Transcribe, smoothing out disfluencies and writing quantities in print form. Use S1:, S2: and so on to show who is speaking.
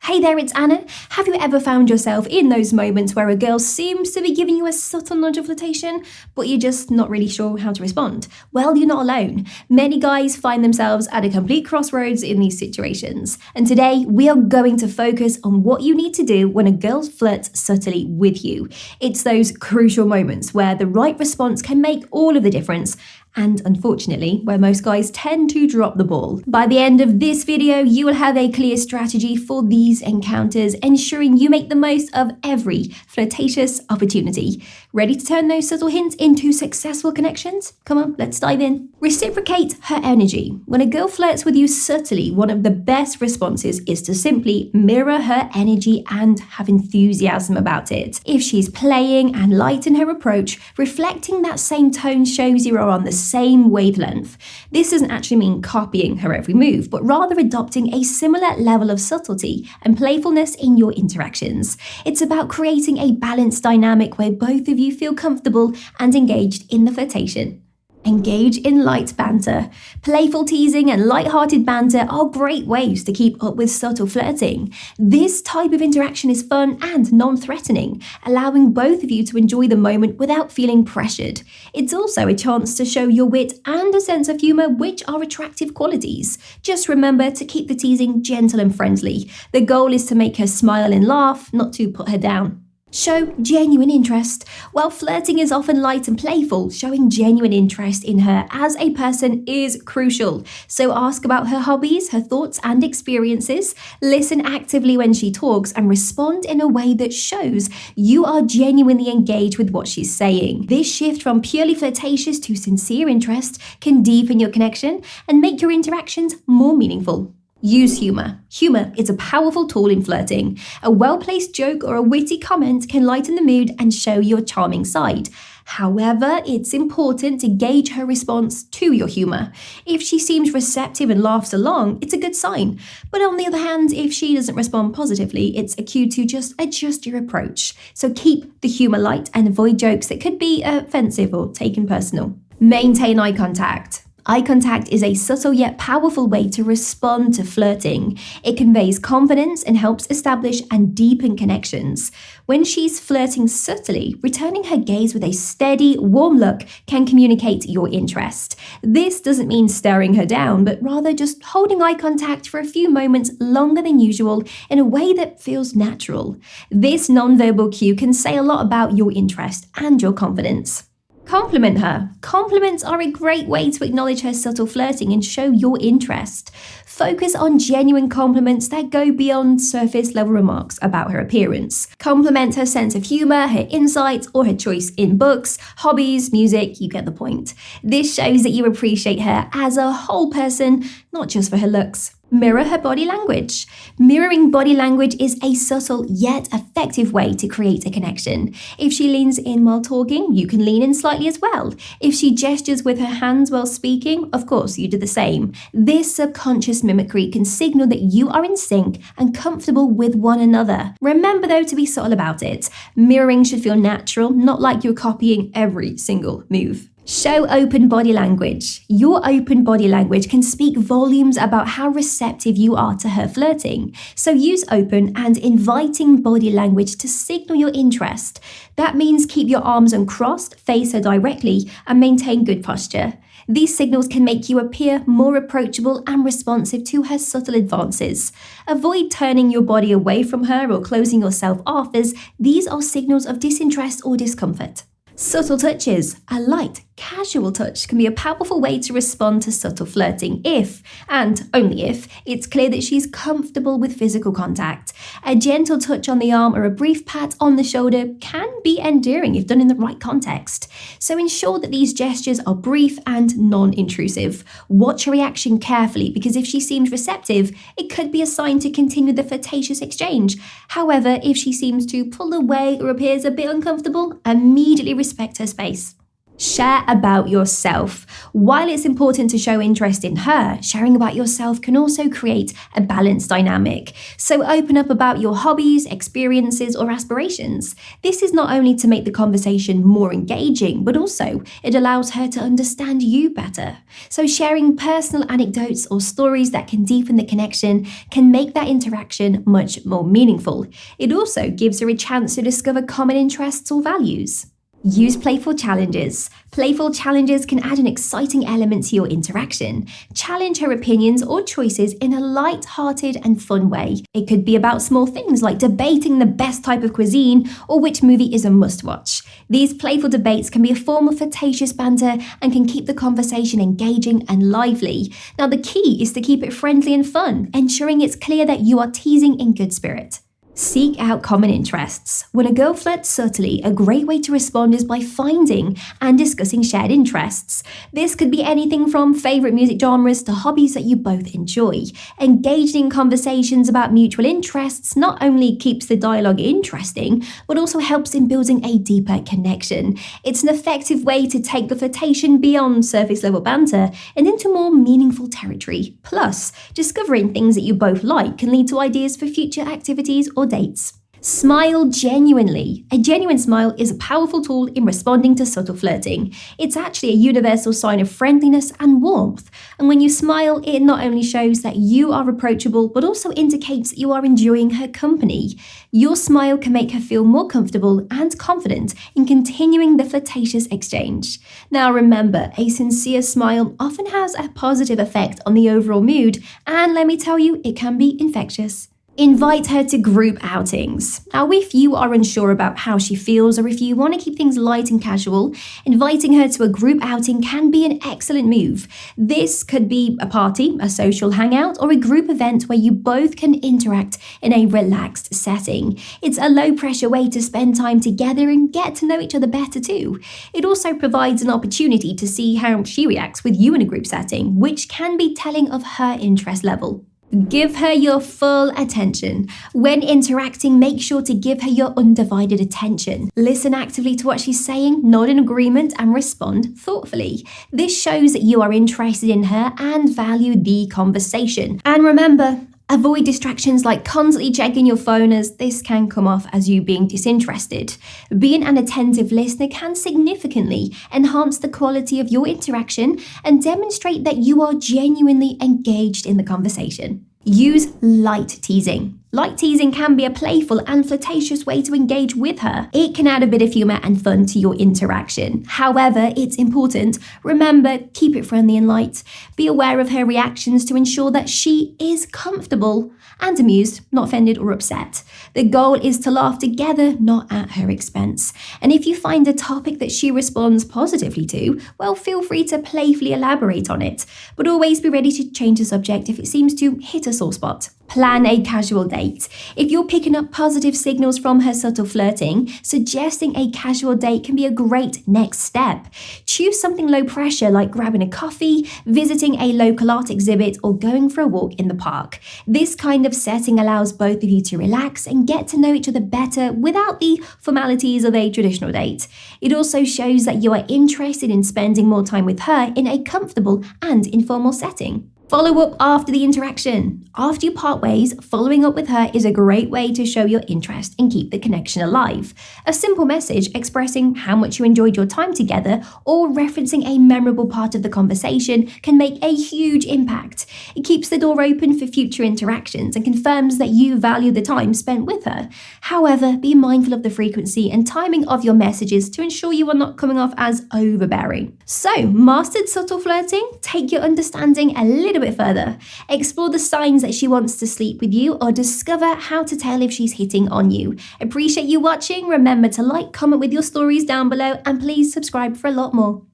S1: Hey there, it's Anna. Have you ever found yourself in those moments where a girl seems to be giving you a subtle nudge of flirtation, but you're just not really sure how to respond? Well, you're not alone. Many guys find themselves at a complete crossroads in these situations. And today, we are going to focus on what you need to do when a girl flirts subtly with you. It's those crucial moments where the right response can make all of the difference, and unfortunately, where most guys tend to drop the ball. By the end of this video, you will have a clear strategy for these encounters, ensuring you make the most of every flirtatious opportunity. Ready to turn those subtle hints into successful connections? Come on, let's dive in. Reciprocate her energy. When a girl flirts with you subtly, one of the best responses is to simply mirror her energy and have enthusiasm about it. If she's playing and light in her approach, reflecting that same tone shows you are on the same wavelength. This doesn't actually mean copying her every move, but rather adopting a similar level of subtlety and playfulness in your interactions. It's about creating a balanced dynamic where both of you feel comfortable and engaged in the flirtation. Engage in light banter. Playful teasing and light-hearted banter are great ways to keep up with subtle flirting. This type of interaction is fun and non-threatening, allowing both of you to enjoy the moment without feeling pressured. It's also a chance to show your wit and a sense of humour, which are attractive qualities. Just remember to keep the teasing gentle and friendly. The goal is to make her smile and laugh, not to put her down. Show genuine interest. While flirting is often light and playful, showing genuine interest in her as a person is crucial. So ask about her hobbies, her thoughts and experiences. Listen actively when she talks and respond in a way that shows you are genuinely engaged with what she's saying. This shift from purely flirtatious to sincere interest can deepen your connection and make your interactions more meaningful. Use humor. Humor is a powerful tool in flirting. A well-placed joke or a witty comment can lighten the mood and show your charming side. However, it's important to gauge her response to your humor. If she seems receptive and laughs along, it's a good sign. But on the other hand, if she doesn't respond positively, it's a cue to just adjust your approach. So keep the humor light and avoid jokes that could be offensive or taken personal. Maintain eye contact. Eye contact is a subtle yet powerful way to respond to flirting. It conveys confidence and helps establish and deepen connections. When she's flirting subtly, returning her gaze with a steady, warm look can communicate your interest. This doesn't mean staring her down, but rather just holding eye contact for a few moments longer than usual in a way that feels natural. This nonverbal cue can say a lot about your interest and your confidence. Compliment her. Compliments are a great way to acknowledge her subtle flirting and show your interest. Focus on genuine compliments that go beyond surface-level remarks about her appearance. Compliment her sense of humor, her insights, or her choice in books, hobbies, music, you get the point. This shows that you appreciate her as a whole person, not just for her looks. Mirror her body language. Mirroring body language is a subtle yet effective way to create a connection. If she leans in while talking, you can lean in slightly as well. If she gestures with her hands while speaking, of course you do the same. This subconscious mimicry can signal that you are in sync and comfortable with one another. Remember though to be subtle about it. Mirroring should feel natural, not like you're copying every single move. Show open body language. Your open body language can speak volumes about how receptive you are to her flirting. So use open and inviting body language to signal your interest. That means keep your arms uncrossed, face her directly, and maintain good posture. These signals can make you appear more approachable and responsive to her subtle advances. Avoid turning your body away from her or closing yourself off, as these are signals of disinterest or discomfort. Subtle touches. A light, casual touch can be a powerful way to respond to subtle flirting if, and only if, it's clear that she's comfortable with physical contact. A gentle touch on the arm or a brief pat on the shoulder can be endearing if done in the right context. So ensure that these gestures are brief and non-intrusive. Watch her reaction carefully, because if she seems receptive, it could be a sign to continue the flirtatious exchange. However, if she seems to pull away or appears a bit uncomfortable, immediately respect her space. Share about yourself. While it's important to show interest in her, sharing about yourself can also create a balanced dynamic. So open up about your hobbies, experiences, or aspirations. This is not only to make the conversation more engaging, but also it allows her to understand you better. So sharing personal anecdotes or stories that can deepen the connection can make that interaction much more meaningful. It also gives her a chance to discover common interests or values. Use playful challenges. Playful challenges can add an exciting element to your interaction. Challenge her opinions or choices in a light-hearted and fun way. It could be about small things like debating the best type of cuisine or which movie is a must-watch. These playful debates can be a form of flirtatious banter and can keep the conversation engaging and lively. Now, the key is to keep it friendly and fun, ensuring it's clear that you are teasing in good spirit. Seek out common interests. When a girl flirts subtly, a great way to respond is by finding and discussing shared interests. This could be anything from favourite music genres to hobbies that you both enjoy. Engaging in conversations about mutual interests not only keeps the dialogue interesting, but also helps in building a deeper connection. It's an effective way to take the flirtation beyond surface level banter and into more meaningful territory. Plus, discovering things that you both like can lead to ideas for future activities or dates. Smile genuinely. A genuine smile is a powerful tool in responding to subtle flirting. It's actually a universal sign of friendliness and warmth. And when you smile, it not only shows that you are approachable, but also indicates that you are enjoying her company. Your smile can make her feel more comfortable and confident in continuing the flirtatious exchange. Now remember, a sincere smile often has a positive effect on the overall mood, and let me tell you, it can be infectious. Invite her to group outings. Now, if you are unsure about how she feels or if you want to keep things light and casual, inviting her to a group outing can be an excellent move. This could be a party, a social hangout, or a group event where you both can interact in a relaxed setting. It's a low-pressure way to spend time together and get to know each other better too. It also provides an opportunity to see how she reacts with you in a group setting, which can be telling of her interest level. Give her your full attention. When interacting, make sure to give her your undivided attention. Listen actively to what she's saying, nod in agreement, and respond thoughtfully. This shows that you are interested in her and value the conversation. And remember, avoid distractions like constantly checking your phone, as this can come off as you being disinterested. Being an attentive listener can significantly enhance the quality of your interaction and demonstrate that you are genuinely engaged in the conversation. Use light teasing. Light teasing can be a playful and flirtatious way to engage with her. It can add a bit of humour and fun to your interaction. However, it's important. Remember, keep it friendly and light. Be aware of her reactions to ensure that she is comfortable and amused, not offended or upset. The goal is to laugh together, not at her expense. And if you find a topic that she responds positively to, well, feel free to playfully elaborate on it. But always be ready to change the subject if it seems to hit a sore spot. Plan a casual date. If you're picking up positive signals from her subtle flirting, suggesting a casual date can be a great next step. Choose something low pressure like grabbing a coffee, visiting a local art exhibit, or going for a walk in the park. This kind of setting allows both of you to relax and get to know each other better without the formalities of a traditional date. It also shows that you are interested in spending more time with her in a comfortable and informal setting. Follow up after the interaction. After you part ways, following up with her is a great way to show your interest and keep the connection alive. A simple message expressing how much you enjoyed your time together or referencing a memorable part of the conversation can make a huge impact. It keeps the door open for future interactions and confirms that you value the time spent with her. However, be mindful of the frequency and timing of your messages to ensure you are not coming off as overbearing. So, mastered subtle flirting? Take your understanding a little bit further. Explore the signs that she wants to sleep with you or discover how to tell if she's hitting on you. Appreciate you watching. Remember to like, comment with your stories down below, and please subscribe for a lot more.